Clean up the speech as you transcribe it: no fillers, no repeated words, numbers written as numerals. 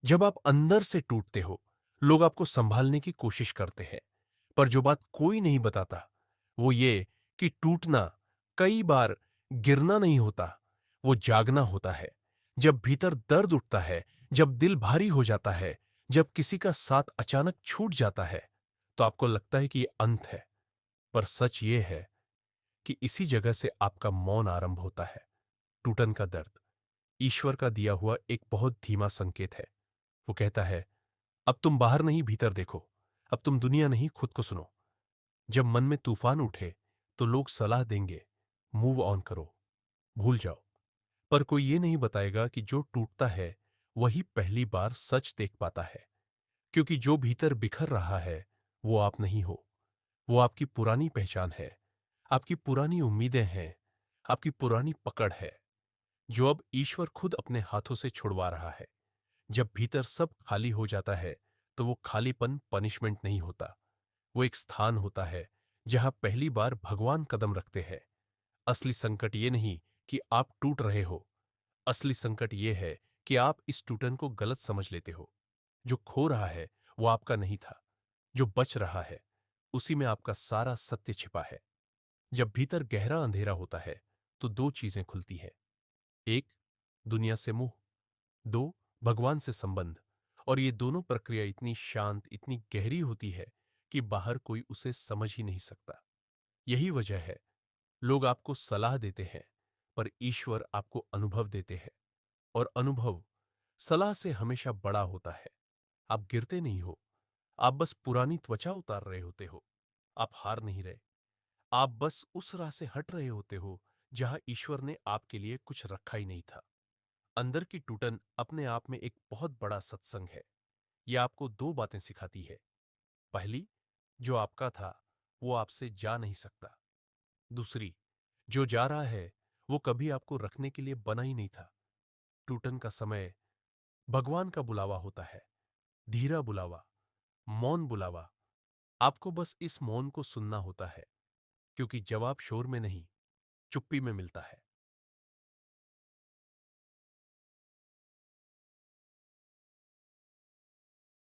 जब आप अंदर से टूटते हो, लोग आपको संभालने की कोशिश करते हैं, पर जो बात कोई नहीं बताता, वो ये कि टूटना कई बार गिरना नहीं होता, वो जागना होता है। जब भीतर दर्द उठता है, जब दिल भारी हो जाता है, जब किसी का साथ अचानक छूट जाता है, तो आपको लगता है कि ये अंत है। पर सच ये है कि इसी जगह से आपका मौन आरंभ होता है। टूटन का दर्द ईश्वर का दिया हुआ एक बहुत धीमा संकेत है। वो कहता है, अब तुम बाहर नहीं भीतर देखो, अब तुम दुनिया नहीं खुद को सुनो। जब मन में तूफान उठे तो लोग सलाह देंगे, मूव ऑन करो, भूल जाओ। पर कोई ये नहीं बताएगा कि जो टूटता है वही पहली बार सच देख पाता है। क्योंकि जो भीतर बिखर रहा है वो आप नहीं हो, वो आपकी पुरानी पहचान है, आपकी पुरानी उम्मीदें हैं, आपकी पुरानी पकड़ है, जो अब ईश्वर खुद अपने हाथों से छुड़वा रहा है। जब भीतर सब खाली हो जाता है तो वो खालीपन पनिशमेंट नहीं होता, वो एक स्थान होता है जहां पहली बार भगवान कदम रखते हैं। असली संकट ये नहीं कि आप टूट रहे हो, असली संकट ये है कि आप इस टूटन को गलत समझ लेते हो। जो खो रहा है वो आपका नहीं था, जो बच रहा है उसी में आपका सारा सत्य छिपा है। जब भीतर गहरा अंधेरा होता है तो दो चीजें खुलती हैं। एक, दुनिया से मुंह। दो, भगवान से संबंध। और ये दोनों प्रक्रिया इतनी शांत, इतनी गहरी होती है कि बाहर कोई उसे समझ ही नहीं सकता। यही वजह है लोग आपको सलाह देते हैं, पर ईश्वर आपको अनुभव देते हैं। और अनुभव सलाह से हमेशा बड़ा होता है। आप गिरते नहीं हो, आप बस पुरानी त्वचा उतार रहे होते हो। आप हार नहीं रहे, आप बस उस राह से हट रहे होते हो जहां ईश्वर ने आपके लिए कुछ रखा ही नहीं था। अंदर की टूटन अपने आप में एक बहुत बड़ा सत्संग है। यह आपको दो बातें सिखाती है। पहली, जो आपका था वो आपसे जा नहीं सकता। दूसरी, जो जा रहा है वो कभी आपको रखने के लिए बना ही नहीं था। टूटन का समय भगवान का बुलावा होता है, धीरा बुलावा, मौन बुलावा। आपको बस इस मौन को सुनना होता है, क्योंकि जवाब शोर में नहीं, चुप्पी में मिलता है।